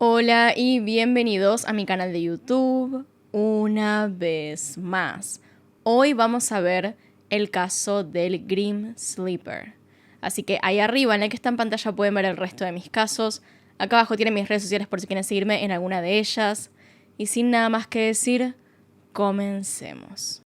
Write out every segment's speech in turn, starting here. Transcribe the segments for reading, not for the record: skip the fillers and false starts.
Hola y bienvenidos a mi canal de YouTube una vez más. Hoy vamos a ver el caso del Grim Sleeper. Así que ahí arriba en el que está en pantalla pueden ver el resto de mis casos. Acá abajo tienen mis redes sociales por si quieren seguirme en alguna de ellas. Y sin nada más que decir, comencemos.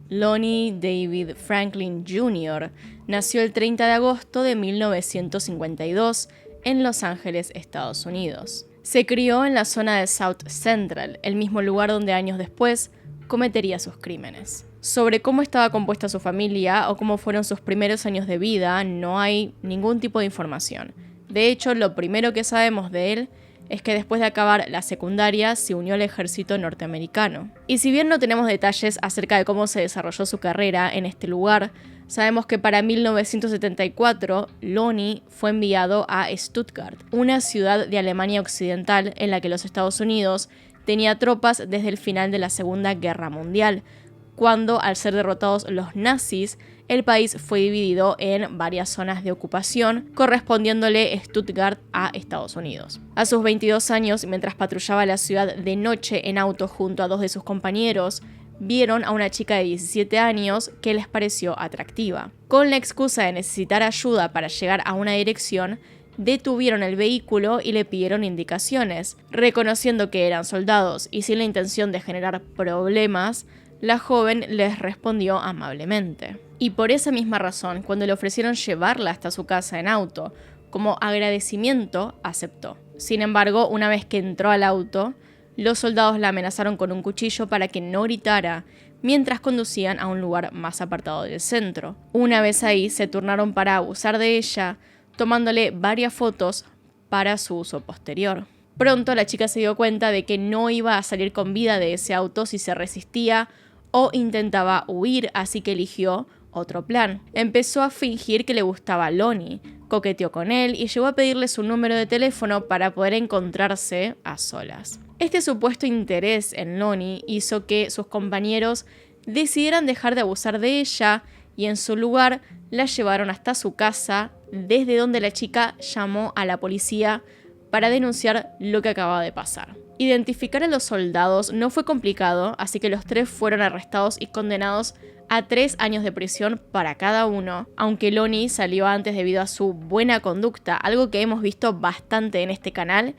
Lonnie David Franklin Jr. nació el 30 de agosto de 1952 en Los Ángeles, Estados Unidos. Se crió en la zona de South Central, el mismo lugar donde años después cometería sus crímenes. Sobre cómo estaba compuesta su familia o cómo fueron sus primeros años de vida no hay ningún tipo de información. De hecho, lo primero que sabemos de él es que después de acabar la secundaria se unió al ejército norteamericano. Y si bien no tenemos detalles acerca de cómo se desarrolló su carrera en este lugar, sabemos que para 1974 Lonnie fue enviado a Stuttgart, una ciudad de Alemania Occidental en la que los Estados Unidos tenía tropas desde el final de la Segunda Guerra Mundial, cuando al ser derrotados los nazis, el país fue dividido en varias zonas de ocupación, correspondiéndole Stuttgart a Estados Unidos. A sus 22 años, mientras patrullaba la ciudad de noche en auto junto a dos de sus compañeros, vieron a una chica de 17 años que les pareció atractiva. Con la excusa de necesitar ayuda para llegar a una dirección, detuvieron el vehículo y le pidieron indicaciones. Reconociendo que eran soldados y sin la intención de generar problemas, la joven les respondió amablemente. Y por esa misma razón, cuando le ofrecieron llevarla hasta su casa en auto, como agradecimiento, aceptó. Sin embargo, una vez que entró al auto, los soldados la amenazaron con un cuchillo para que no gritara, mientras conducían a un lugar más apartado del centro. Una vez ahí, se turnaron para abusar de ella, tomándole varias fotos para su uso posterior. Pronto la chica se dio cuenta de que no iba a salir con vida de ese auto si se resistía o intentaba huir, así que eligió otro plan. Empezó a fingir que le gustaba a Lonnie, coqueteó con él y llegó a pedirle su número de teléfono para poder encontrarse a solas. Este supuesto interés en Lonnie hizo que sus compañeros decidieran dejar de abusar de ella y en su lugar la llevaron hasta su casa, desde donde la chica llamó a la policía para denunciar lo que acababa de pasar. Identificar a los soldados no fue complicado, así que los tres fueron arrestados y condenados a 3 años de prisión para cada uno, aunque Lonnie salió antes debido a su buena conducta, algo que hemos visto bastante en este canal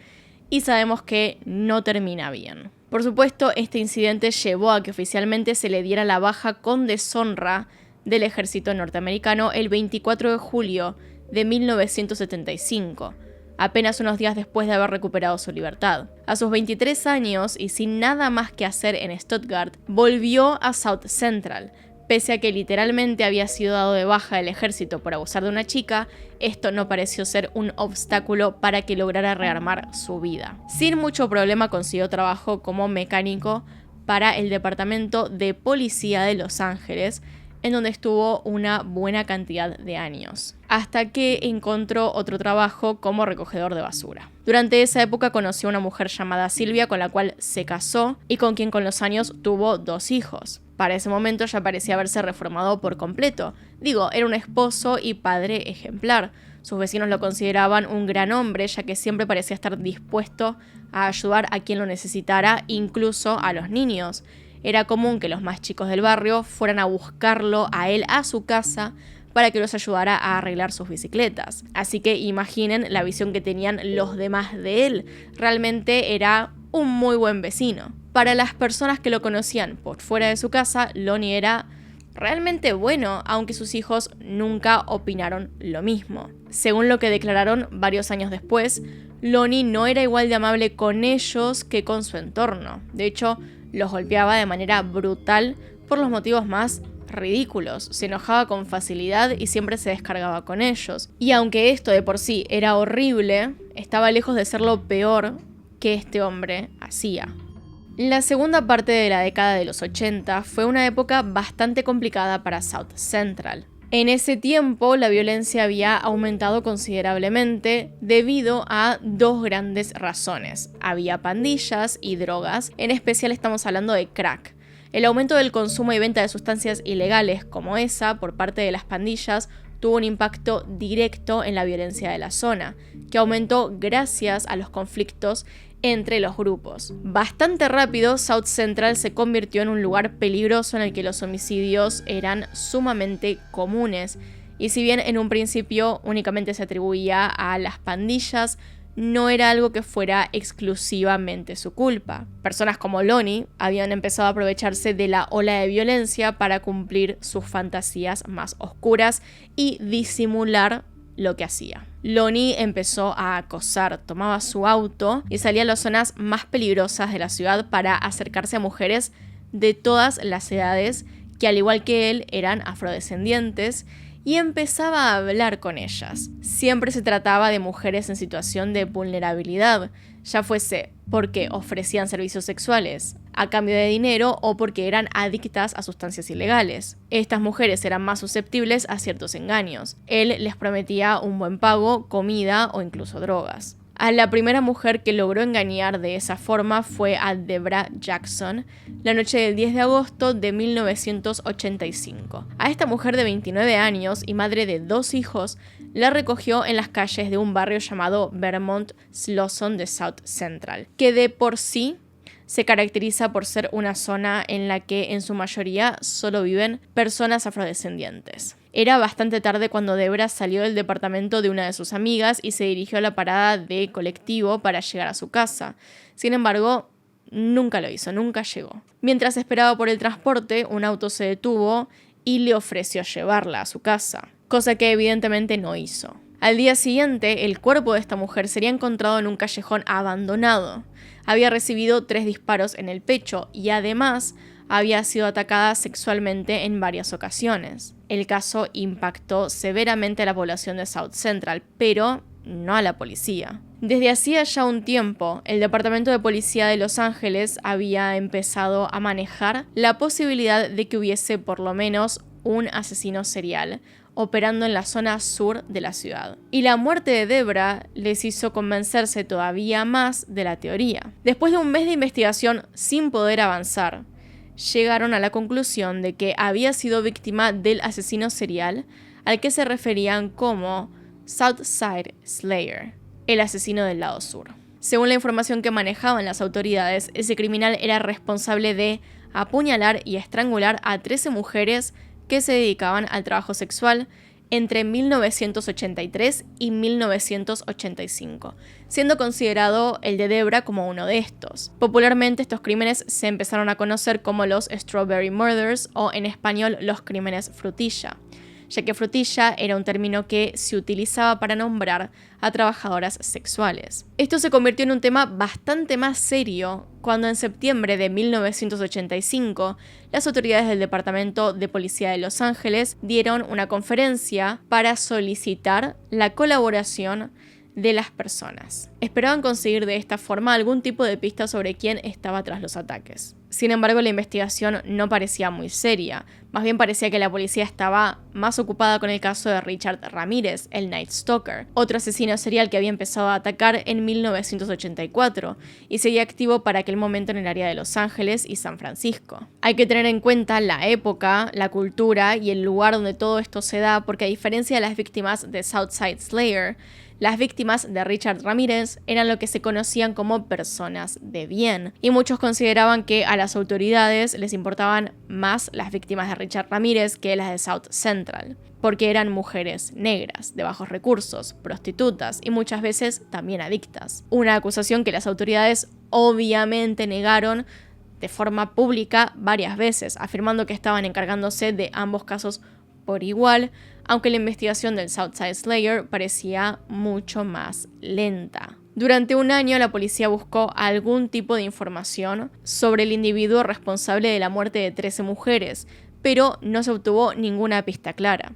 y sabemos que no termina bien. Por supuesto, este incidente llevó a que oficialmente se le diera la baja con deshonra del ejército norteamericano el 24 de julio de 1975. Apenas unos días después de haber recuperado su libertad. A sus 23 años y sin nada más que hacer en Stuttgart, volvió a South Central. Pese a que literalmente había sido dado de baja del ejército por abusar de una chica, esto no pareció ser un obstáculo para que lograra rearmar su vida. Sin mucho problema consiguió trabajo como mecánico para el Departamento de Policía de Los Ángeles, en donde estuvo una buena cantidad de años, hasta que encontró otro trabajo como recogedor de basura. Durante esa época conoció a una mujer llamada Silvia, con la cual se casó y con quien con los años tuvo 2 hijos. Para ese momento ya parecía haberse reformado por completo. Era un esposo y padre ejemplar. Sus vecinos lo consideraban un gran hombre, ya que siempre parecía estar dispuesto a ayudar a quien lo necesitara, incluso a los niños. Era común que los más chicos del barrio fueran a buscarlo a él a su casa para que los ayudara a arreglar sus bicicletas. Así que imaginen la visión que tenían los demás de él. Realmente era un muy buen vecino. Para las personas que lo conocían por fuera de su casa, Lonnie era realmente bueno, aunque sus hijos nunca opinaron lo mismo. Según lo que declararon varios años después, Lonnie no era igual de amable con ellos que con su entorno. De hecho, los golpeaba de manera brutal por los motivos más ridículos. Se enojaba con facilidad y siempre se descargaba con ellos. Y aunque esto de por sí era horrible, estaba lejos de ser lo peor que este hombre hacía. La segunda parte de la década de los 80 fue una época bastante complicada para South Central. En ese tiempo, la violencia había aumentado considerablemente debido a dos grandes razones. Había pandillas y drogas, en especial estamos hablando de crack. El aumento del consumo y venta de sustancias ilegales como esa por parte de las pandillas tuvo un impacto directo en la violencia de la zona, que aumentó gracias a los conflictos entre los grupos. Bastante rápido, South Central se convirtió en un lugar peligroso en el que los homicidios eran sumamente comunes. Y si bien en un principio únicamente se atribuía a las pandillas, no era algo que fuera exclusivamente su culpa. Personas como Lonnie habían empezado a aprovecharse de la ola de violencia para cumplir sus fantasías más oscuras y disimular lo que hacía. Lonnie empezó a acosar, tomaba su auto y salía a las zonas más peligrosas de la ciudad para acercarse a mujeres de todas las edades que, al igual que él, eran afrodescendientes, y empezaba a hablar con ellas. Siempre se trataba de mujeres en situación de vulnerabilidad, ya fuese porque ofrecían servicios sexuales a cambio de dinero o porque eran adictas a sustancias ilegales. Estas mujeres eran más susceptibles a ciertos engaños. Él les prometía un buen pago, comida o incluso drogas. A la primera mujer que logró engañar de esa forma fue a Debra Jackson, la noche del 10 de agosto de 1985. A esta mujer de 29 años y madre de 2 hijos, la recogió en las calles de un barrio llamado Vermont Slauson de South Central, que de por sí se caracteriza por ser una zona en la que en su mayoría solo viven personas afrodescendientes. Era bastante tarde cuando Debra salió del departamento de una de sus amigas y se dirigió a la parada de colectivo para llegar a su casa. Sin embargo, nunca lo hizo, nunca llegó. Mientras esperaba por el transporte, un auto se detuvo y le ofreció llevarla a su casa, cosa que evidentemente no hizo. Al día siguiente, el cuerpo de esta mujer sería encontrado en un callejón abandonado. Había recibido 3 disparos en el pecho y además había sido atacada sexualmente en varias ocasiones. El caso impactó severamente a la población de South Central, pero no a la policía. Desde hacía ya un tiempo, el Departamento de Policía de Los Ángeles había empezado a manejar la posibilidad de que hubiese por lo menos un asesino serial operando en la zona sur de la ciudad. Y la muerte de Debra les hizo convencerse todavía más de la teoría. Después de un mes de investigación sin poder avanzar, llegaron a la conclusión de que había sido víctima del asesino serial al que se referían como Southside Slayer, el asesino del lado sur. Según la información que manejaban las autoridades, ese criminal era responsable de apuñalar y estrangular a 13 mujeres que se dedicaban al trabajo sexual entre 1983 y 1985, siendo considerado el de Debra como uno de estos. Popularmente, estos crímenes se empezaron a conocer como los Strawberry Murders, o en español los crímenes frutilla, ya que frutilla era un término que se utilizaba para nombrar a trabajadoras sexuales. Esto se convirtió en un tema bastante más serio cuando en septiembre de 1985 las autoridades del Departamento de Policía de Los Ángeles dieron una conferencia para solicitar la colaboración de las personas. Esperaban conseguir de esta forma algún tipo de pista sobre quién estaba tras los ataques. Sin embargo, la investigación no parecía muy seria. Más bien parecía que la policía estaba más ocupada con el caso de Richard Ramírez, el Night Stalker, otro asesino serial que había empezado a atacar en 1984 y seguía activo para aquel momento en el área de Los Ángeles y San Francisco. Hay que tener en cuenta la época, la cultura y el lugar donde todo esto se da, porque a diferencia de las víctimas de Southside Slayer, las víctimas de Richard Ramírez eran lo que se conocían como personas de bien, y muchos consideraban que a las autoridades les importaban más las víctimas de Richard Ramírez que las de South Central, porque eran mujeres negras, de bajos recursos, prostitutas y muchas veces también adictas. Una acusación que las autoridades obviamente negaron de forma pública varias veces, afirmando que estaban encargándose de ambos casos por igual, aunque la investigación del Southside Slayer parecía mucho más lenta. Durante un año la policía buscó algún tipo de información sobre el individuo responsable de la muerte de 13 mujeres, pero no se obtuvo ninguna pista clara.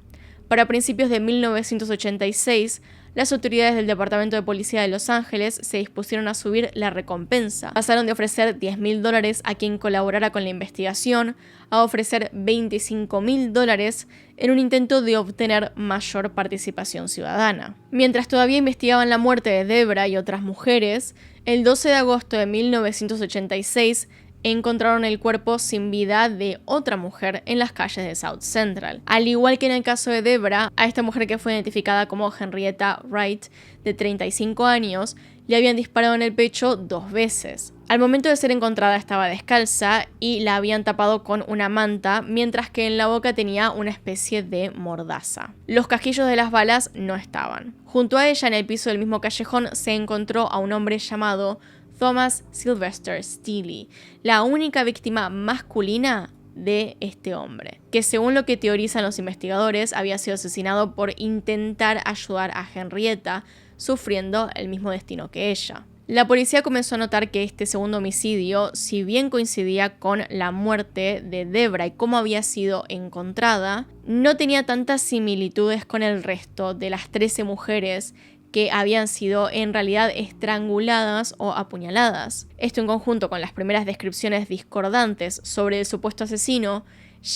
Para principios de 1986, las autoridades del Departamento de Policía de Los Ángeles se dispusieron a subir la recompensa. Pasaron de ofrecer $10.000 a quien colaborara con la investigación a ofrecer $25.000 en un intento de obtener mayor participación ciudadana. Mientras todavía investigaban la muerte de Debra y otras mujeres, el 12 de agosto de 1986 encontraron el cuerpo sin vida de otra mujer en las calles de South Central. Al igual que en el caso de Debra, a esta mujer que fue identificada como Henrietta Wright, de 35 años, le habían disparado en el pecho 2 veces. Al momento de ser encontrada estaba descalza y la habían tapado con una manta, mientras que en la boca tenía una especie de mordaza. Los casquillos de las balas no estaban. Junto a ella, en el piso del mismo callejón, se encontró a un hombre llamado Thomas Sylvester Steele, la única víctima masculina de este hombre, que según lo que teorizan los investigadores había sido asesinado por intentar ayudar a Henrietta, sufriendo el mismo destino que ella. La policía comenzó a notar que este segundo homicidio, si bien coincidía con la muerte de Debra y cómo había sido encontrada, no tenía tantas similitudes con el resto de las 13 mujeres que habían sido en realidad estranguladas o apuñaladas. Esto en conjunto con las primeras descripciones discordantes sobre el supuesto asesino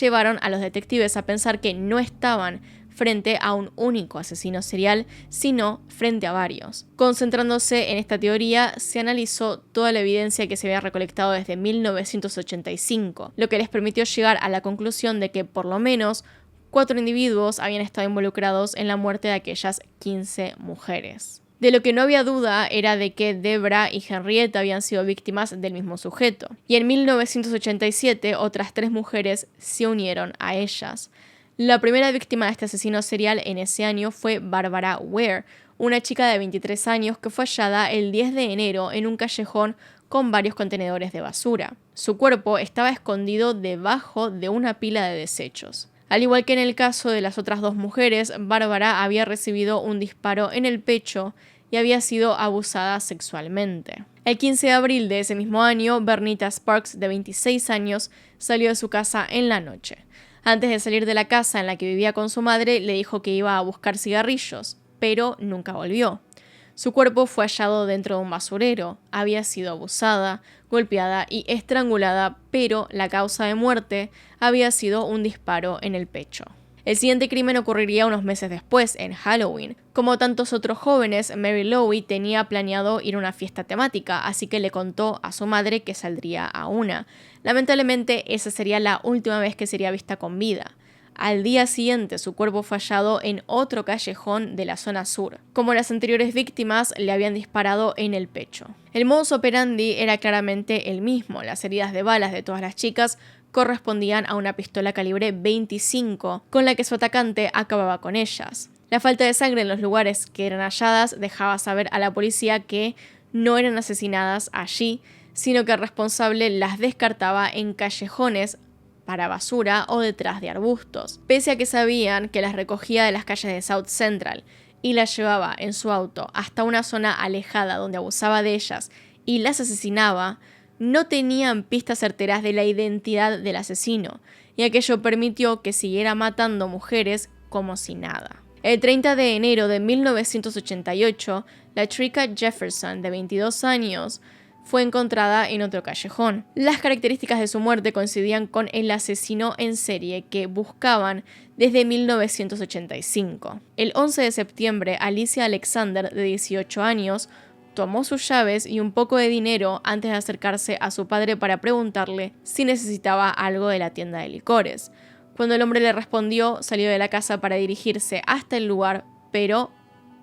llevaron a los detectives a pensar que no estaban frente a un único asesino serial, sino frente a varios. Concentrándose en esta teoría, se analizó toda la evidencia que se había recolectado desde 1985, lo que les permitió llegar a la conclusión de que por lo menos 4 individuos habían estado involucrados en la muerte de aquellas 15 mujeres. De lo que no había duda era de que Debra y Henrietta habían sido víctimas del mismo sujeto. Y en 1987 otras 3 mujeres se unieron a ellas. La primera víctima de este asesino serial en ese año fue Barbara Ware, una chica de 23 años que fue hallada el 10 de enero en un callejón con varios contenedores de basura. Su cuerpo estaba escondido debajo de una pila de desechos. Al igual que en el caso de las otras 2 mujeres, Bárbara había recibido un disparo en el pecho y había sido abusada sexualmente. El 15 de abril de ese mismo año, Bernita Sparks, de 26 años, salió de su casa en la noche. Antes de salir de la casa en la que vivía con su madre, le dijo que iba a buscar cigarrillos, pero nunca volvió. Su cuerpo fue hallado dentro de un basurero. Había sido abusada, golpeada y estrangulada, pero la causa de muerte había sido un disparo en el pecho. El siguiente crimen ocurriría unos meses después, en Halloween. Como tantos otros jóvenes, Mary Lowe tenía planeado ir a una fiesta temática, así que le contó a su madre que saldría a una. Lamentablemente, esa sería la última vez que sería vista con vida. Al día siguiente, su cuerpo fue hallado en otro callejón de la zona sur. Como las anteriores víctimas, le habían disparado en el pecho. El modus operandi era claramente el mismo. Las heridas de balas de todas las chicas correspondían a una pistola calibre 25, con la que su atacante acababa con ellas. La falta de sangre en los lugares que eran halladas dejaba saber a la policía que no eran asesinadas allí, sino que el responsable las descartaba en callejones para basura o detrás de arbustos. Pese a que sabían que las recogía de las calles de South Central y las llevaba en su auto hasta una zona alejada donde abusaba de ellas y las asesinaba, no tenían pistas certeras de la identidad del asesino, y aquello permitió que siguiera matando mujeres como si nada. El 30 de enero de 1988, la Trika Jefferson, de 22 años, fue encontrada en otro callejón. Las características de su muerte coincidían con el asesino en serie que buscaban desde 1985. El 11 de septiembre, Alicia Alexander, de 18 años, tomó sus llaves y un poco de dinero antes de acercarse a su padre para preguntarle si necesitaba algo de la tienda de licores. Cuando el hombre le respondió, salió de la casa para dirigirse hasta el lugar, pero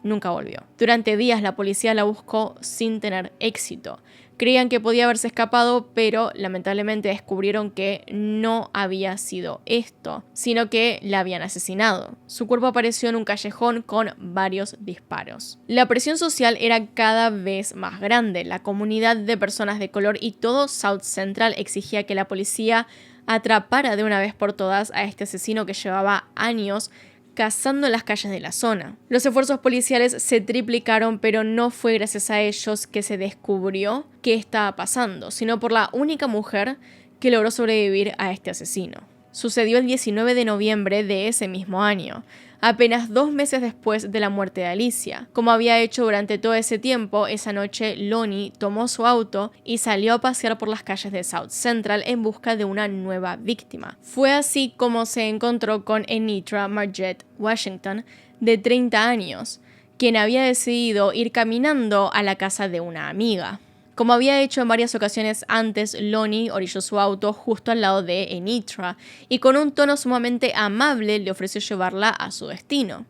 nunca volvió. Durante días la policía la buscó sin tener éxito. Creían que podía haberse escapado, pero lamentablemente descubrieron que no había sido esto, sino que la habían asesinado. Su cuerpo apareció en un callejón con varios disparos. La presión social era cada vez más grande. La comunidad de personas de color y todo South Central exigía que la policía atrapara de una vez por todas a este asesino que llevaba años cazando en las calles de la zona. Los esfuerzos policiales se triplicaron, pero no fue gracias a ellos que se descubrió qué estaba pasando, sino por la única mujer que logró sobrevivir a este asesino. Sucedió el 19 de noviembre de ese mismo año. apenas 2 meses después de la muerte de Alicia. Como había hecho durante todo ese tiempo, esa noche Lonnie tomó su auto y salió a pasear por las calles de South Central en busca de una nueva víctima. Fue así como se encontró con Enietra Margette Washington, de 30 años, quien había decidido ir caminando a la casa de una amiga. Como había hecho en varias ocasiones antes, Lonnie orilló su auto justo al lado de Enietra y con un tono sumamente amable le ofreció llevarla a su destino.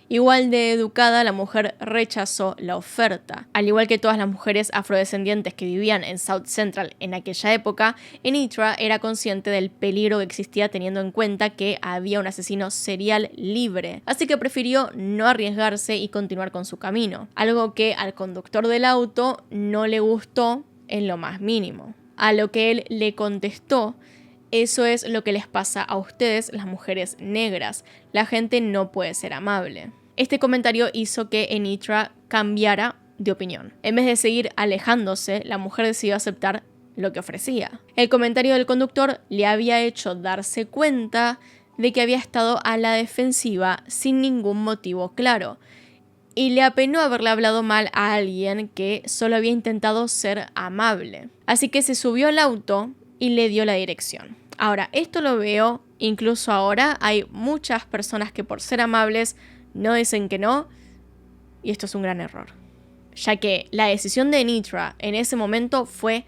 Igual de educada, la mujer rechazó la oferta. Al igual que todas las mujeres afrodescendientes que vivían en South Central en aquella época, Enietra era consciente del peligro que existía teniendo en cuenta que había un asesino serial libre, así que prefirió no arriesgarse y continuar con su camino, algo que al conductor del auto no le gustó en lo más mínimo. A lo que él le contestó: eso es lo que les pasa a ustedes, las mujeres negras. La gente no puede ser amable. Este comentario hizo que Enietra cambiara de opinión. En vez de seguir alejándose, la mujer decidió aceptar lo que ofrecía. El comentario del conductor le había hecho darse cuenta de que había estado a la defensiva sin ningún motivo claro, y le apenó haberle hablado mal a alguien que solo había intentado ser amable. Así que se subió al auto y le dio la dirección. Ahora, esto lo veo incluso ahora. Hay muchas personas que por ser amables no dicen que no, y esto es un gran error, ya que la decisión de Enietra en ese momento fue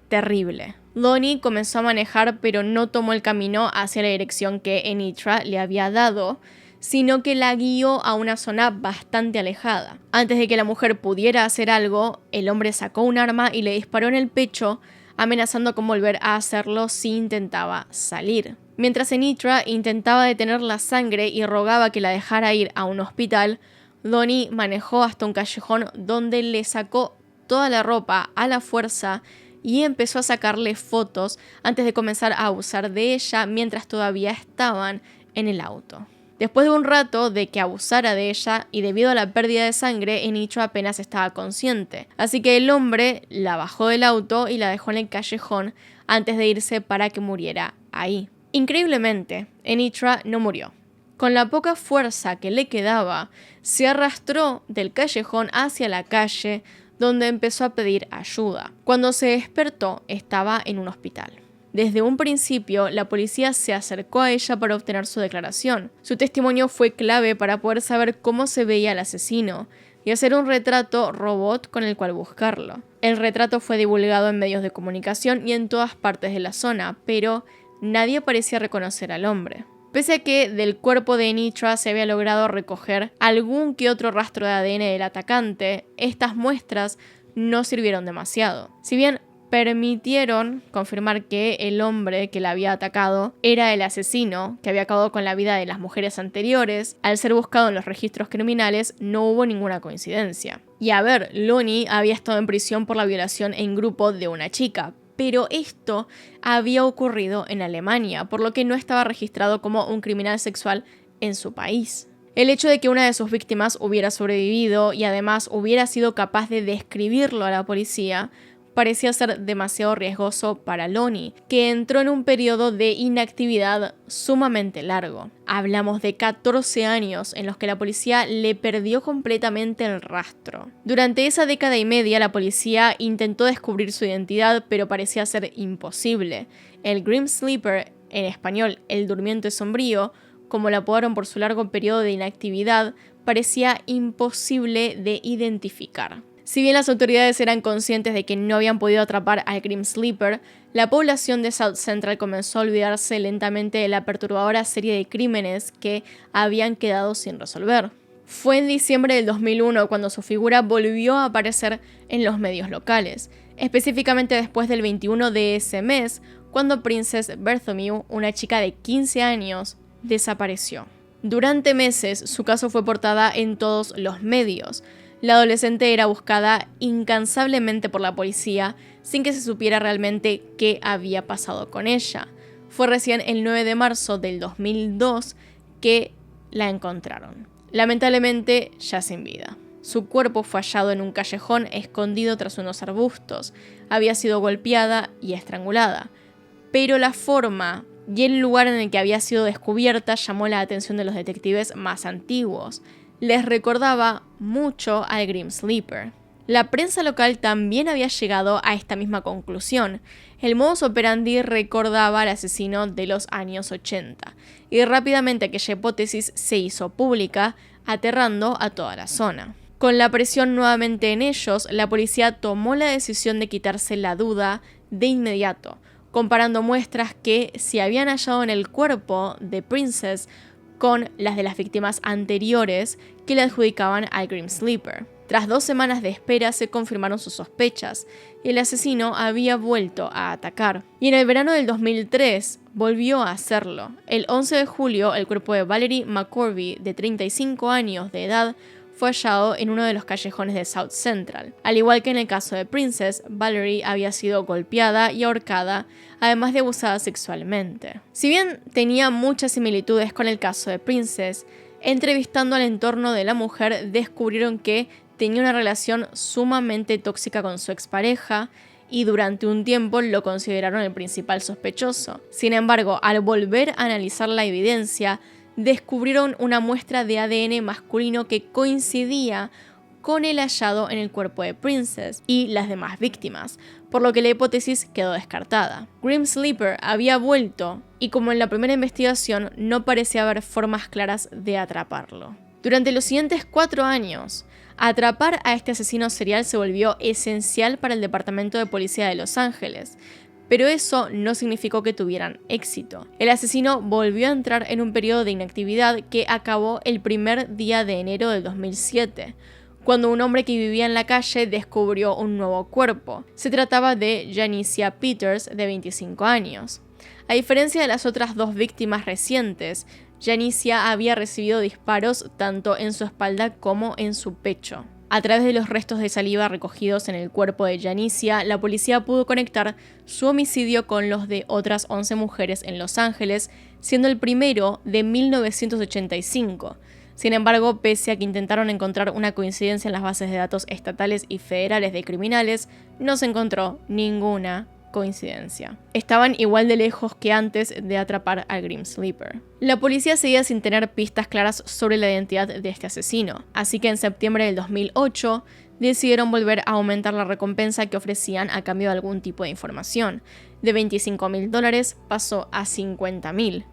terrible. Lonnie comenzó a manejar, pero no tomó el camino hacia la dirección que Enietra le había dado, sino que la guió a una zona bastante alejada. Antes de que la mujer pudiera hacer algo, el hombre sacó un arma y le disparó en el pecho, amenazando con volver a hacerlo si intentaba salir. Mientras Enietra intentaba detener la sangre y rogaba que la dejara ir a un hospital, Lonnie manejó hasta un callejón donde le sacó toda la ropa a la fuerza y empezó a sacarle fotos antes de comenzar a abusar de ella mientras todavía estaban en el auto. Después de un rato de que abusara de ella y debido a la pérdida de sangre, Enietra apenas estaba consciente. Así que el hombre la bajó del auto y la dejó en el callejón antes de irse para que muriera ahí. Increíblemente, Enietra no murió. Con la poca fuerza que le quedaba, se arrastró del callejón hacia la calle, donde empezó a pedir ayuda. Cuando se despertó, estaba en un hospital. Desde un principio, la policía se acercó a ella para obtener su declaración. Su testimonio fue clave para poder saber cómo se veía el asesino y hacer un retrato robot con el cual buscarlo. El retrato fue divulgado en medios de comunicación y en todas partes de la zona, pero nadie parecía reconocer al hombre. Pese a que del cuerpo de Enietra se había logrado recoger algún que otro rastro de ADN del atacante, estas muestras no sirvieron demasiado. Si bien permitieron confirmar que el hombre que la había atacado era el asesino que había acabado con la vida de las mujeres anteriores, al ser buscado en los registros criminales no hubo ninguna coincidencia. Y a ver, Lonnie había estado en prisión por la violación en grupo de una chica, pero esto había ocurrido en Alemania, por lo que no estaba registrado como un criminal sexual en su país. El hecho de que una de sus víctimas hubiera sobrevivido y además hubiera sido capaz de describirlo a la policía parecía ser demasiado riesgoso para Lonnie, que entró en un periodo de inactividad sumamente largo. Hablamos de 14 años en los que la policía le perdió completamente el rastro. Durante esa década y media, la policía intentó descubrir su identidad, pero parecía ser imposible. El Grim Sleeper, en español el durmiente sombrío, como lo apodaron por su largo periodo de inactividad, parecía imposible de identificar. Si bien las autoridades eran conscientes de que no habían podido atrapar al Grim Sleeper, la población de South Central comenzó a olvidarse lentamente de la perturbadora serie de crímenes que habían quedado sin resolver. Fue en diciembre del 2001 cuando su figura volvió a aparecer en los medios locales, específicamente después del 21 de ese mes, cuando Princess Berthomew, una chica de 15 años, desapareció. Durante meses, su caso fue portada en todos los medios. La adolescente era buscada incansablemente por la policía sin que se supiera realmente qué había pasado con ella. Fue recién el 9 de marzo del 2002 que la encontraron, lamentablemente ya sin vida. Su cuerpo fue hallado en un callejón escondido tras unos arbustos. Había sido golpeada y estrangulada, pero la forma y el lugar en el que había sido descubierta llamó la atención de los detectives más antiguos. Les recordaba mucho al Grim Sleeper. La prensa local también había llegado a esta misma conclusión. El modus operandi recordaba al asesino de los años 80, y rápidamente aquella hipótesis se hizo pública, aterrando a toda la zona. Con la presión nuevamente en ellos, la policía tomó la decisión de quitarse la duda de inmediato, comparando muestras que se habían hallado en el cuerpo de Princess con las de las víctimas anteriores que le adjudicaban al Grim Sleeper. Tras 2 semanas de espera se confirmaron sus sospechas. El asesino había vuelto a atacar. Y en el verano del 2003 volvió a hacerlo. El 11 de julio el cuerpo de Valerie McCorvey, de 35 años de edad, fue hallado en uno de los callejones de South Central. Al igual que en el caso de Princess, Valerie había sido golpeada y ahorcada, además de abusada sexualmente. Si bien tenía muchas similitudes con el caso de Princess, entrevistando al entorno de la mujer descubrieron que tenía una relación sumamente tóxica con su expareja y durante un tiempo lo consideraron el principal sospechoso. Sin embargo, al volver a analizar la evidencia, descubrieron una muestra de ADN masculino que coincidía con el hallado en el cuerpo de Princess y las demás víctimas, por lo que la hipótesis quedó descartada. Grim Sleeper había vuelto y, como en la primera investigación, no parecía haber formas claras de atraparlo. Durante los siguientes 4 años, atrapar a este asesino serial se volvió esencial para el Departamento de Policía de Los Ángeles, pero eso no significó que tuvieran éxito. El asesino volvió a entrar en un periodo de inactividad que acabó el primer día de enero del 2007, cuando un hombre que vivía en la calle descubrió un nuevo cuerpo. Se trataba de Janicia Peters, de 25 años. A diferencia de las otras 2 víctimas recientes, Janicia había recibido disparos tanto en su espalda como en su pecho. A través de los restos de saliva recogidos en el cuerpo de Janicia, la policía pudo conectar su homicidio con los de otras 11 mujeres en Los Ángeles, siendo el primero de 1985. Sin embargo, pese a que intentaron encontrar una coincidencia en las bases de datos estatales y federales de criminales, no se encontró ninguna coincidencia. Estaban igual de lejos que antes de atrapar al Grim Sleeper. La policía seguía sin tener pistas claras sobre la identidad de este asesino, así que en septiembre del 2008 decidieron volver a aumentar la recompensa que ofrecían a cambio de algún tipo de información. De $25.000 pasó a $50.000.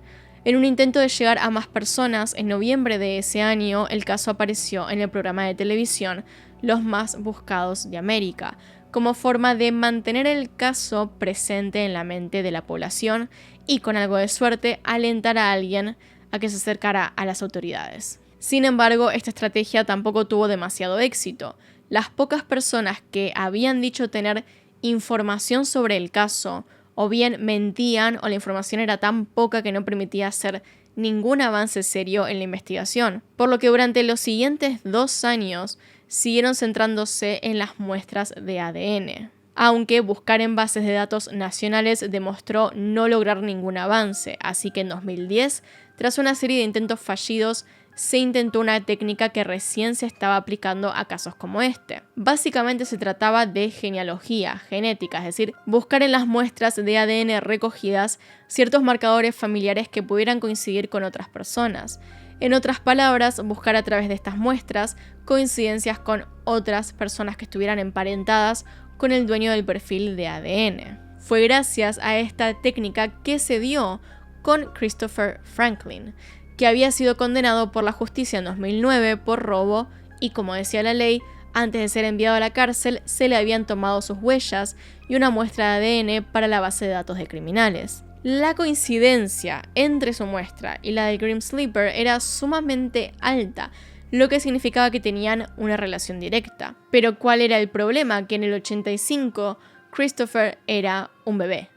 En un intento de llegar a más personas, en noviembre de ese año el caso apareció en el programa de televisión Los Más Buscados de América, como forma de mantener el caso presente en la mente de la población y, con algo de suerte, alentar a alguien a que se acercara a las autoridades. Sin embargo, esta estrategia tampoco tuvo demasiado éxito. Las pocas personas que habían dicho tener información sobre el caso o bien mentían o la información era tan poca que no permitía hacer ningún avance serio en la investigación, por lo que durante los siguientes 2 años siguieron centrándose en las muestras de ADN, aunque buscar en bases de datos nacionales demostró no lograr ningún avance, así que en 2010, tras una serie de intentos fallidos, se intentó una técnica que recién se estaba aplicando a casos como este. Básicamente se trataba de genealogía, genética, es decir, buscar en las muestras de ADN recogidas ciertos marcadores familiares que pudieran coincidir con otras personas. En otras palabras, buscar a través de estas muestras coincidencias con otras personas que estuvieran emparentadas con el dueño del perfil de ADN. Fue gracias a esta técnica que se dio con Christopher Franklin, que había sido condenado por la justicia en 2009 por robo y, como decía la ley, antes de ser enviado a la cárcel se le habían tomado sus huellas y una muestra de ADN para la base de datos de criminales. La coincidencia entre su muestra y la del Grim Sleeper era sumamente alta, lo que significaba que tenían una relación directa. Pero ¿cuál era el problema? Que en el 85 Christopher era un bebé.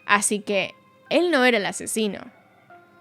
Así que él no era el asesino.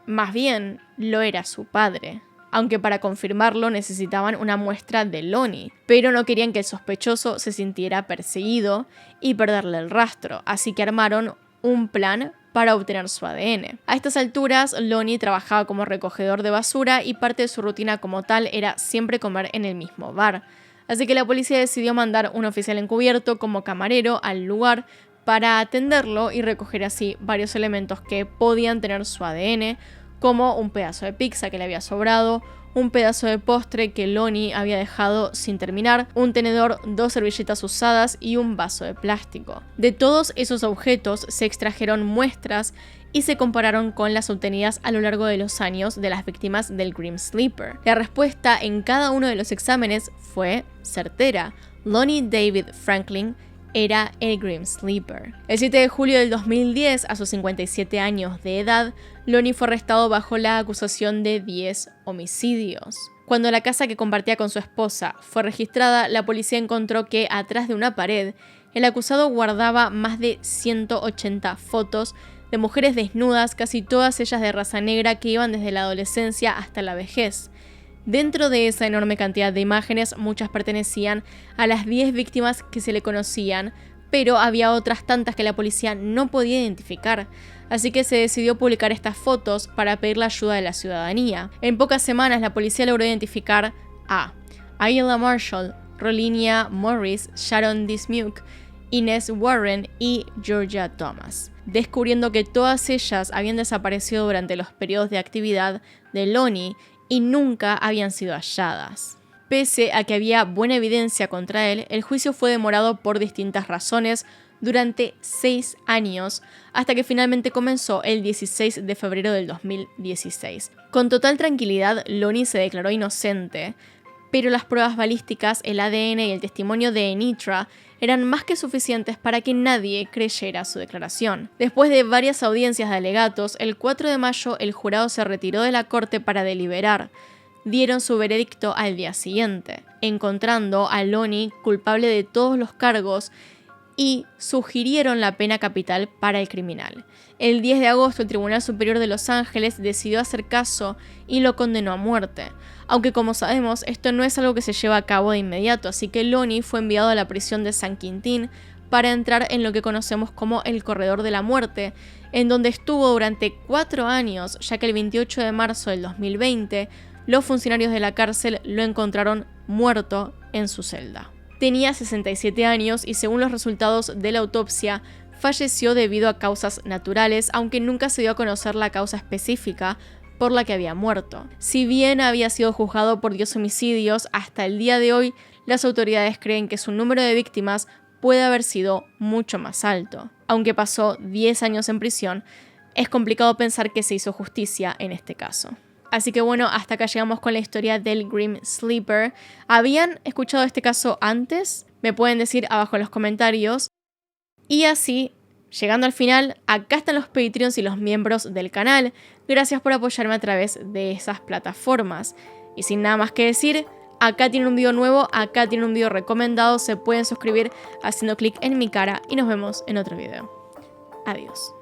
Más bien, lo era su padre. Aunque para confirmarlo necesitaban una muestra de Lonnie, pero no querían que el sospechoso se sintiera perseguido y perderle el rastro, así que armaron un plan para obtener su ADN. A estas alturas, Lonnie trabajaba como recogedor de basura y parte de su rutina como tal era siempre comer en el mismo bar. Así que la policía decidió mandar un oficial encubierto como camarero al lugar para atenderlo y recoger así varios elementos que podían tener su ADN, como un pedazo de pizza que le había sobrado, un pedazo de postre que Lonnie había dejado sin terminar, un tenedor, 2 servilletas usadas y un vaso de plástico. De todos esos objetos se extrajeron muestras y se compararon con las obtenidas a lo largo de los años de las víctimas del Grim Sleeper. La respuesta en cada uno de los exámenes fue certera. Lonnie David Franklin era el Grim Sleeper. El 7 de julio del 2010, a sus 57 años de edad, Lonnie fue arrestado bajo la acusación de 10 homicidios. Cuando la casa que compartía con su esposa fue registrada, la policía encontró que atrás de una pared, el acusado guardaba más de 180 fotos de mujeres desnudas, casi todas ellas de raza negra, que iban desde la adolescencia hasta la vejez. Dentro de esa enorme cantidad de imágenes, muchas pertenecían a las 10 víctimas que se le conocían, pero había otras tantas que la policía no podía identificar, así que se decidió publicar estas fotos para pedir la ayuda de la ciudadanía. En pocas semanas la policía logró identificar a Ayla Marshall, Rolinia Morris, Sharon Dismuke, Inez Warren y Georgia Thomas, descubriendo que todas ellas habían desaparecido durante los periodos de actividad de Lonnie y nunca habían sido halladas. Pese a que había buena evidencia contra él, el juicio fue demorado por distintas razones durante 6 años, hasta que finalmente comenzó el 16 de febrero del 2016. Con total tranquilidad, Lonnie se declaró inocente, pero las pruebas balísticas, el ADN y el testimonio de Anitra eran más que suficientes para que nadie creyera su declaración. Después de varias audiencias de alegatos, el 4 de mayo el jurado se retiró de la corte para deliberar. Dieron su veredicto al día siguiente, encontrando a Lonnie culpable de todos los cargos y sugirieron la pena capital para el criminal. El 10 de agosto el Tribunal Superior de Los Ángeles decidió hacer caso y lo condenó a muerte. Aunque como sabemos, esto no es algo que se lleva a cabo de inmediato, así que Lonnie fue enviado a la prisión de San Quintín para entrar en lo que conocemos como el Corredor de la Muerte, en donde estuvo durante 4 años, ya que el 28 de marzo del 2020 los funcionarios de la cárcel lo encontraron muerto en su celda. Tenía 67 años y según los resultados de la autopsia, falleció debido a causas naturales, aunque nunca se dio a conocer la causa específica por la que había muerto. Si bien había sido juzgado por 10 homicidios, hasta el día de hoy las autoridades creen que su número de víctimas puede haber sido mucho más alto. Aunque pasó 10 años en prisión, es complicado pensar que se hizo justicia en este caso. Así que bueno, hasta acá llegamos con la historia del Grim Sleeper. ¿Habían escuchado este caso antes? Me pueden decir abajo en los comentarios. Y así, llegando al final, acá están los Patreons y los miembros del canal. Gracias por apoyarme a través de esas plataformas. Y sin nada más que decir, acá tienen un video nuevo, acá tienen un video recomendado. Se pueden suscribir haciendo clic en mi cara y nos vemos en otro video. Adiós.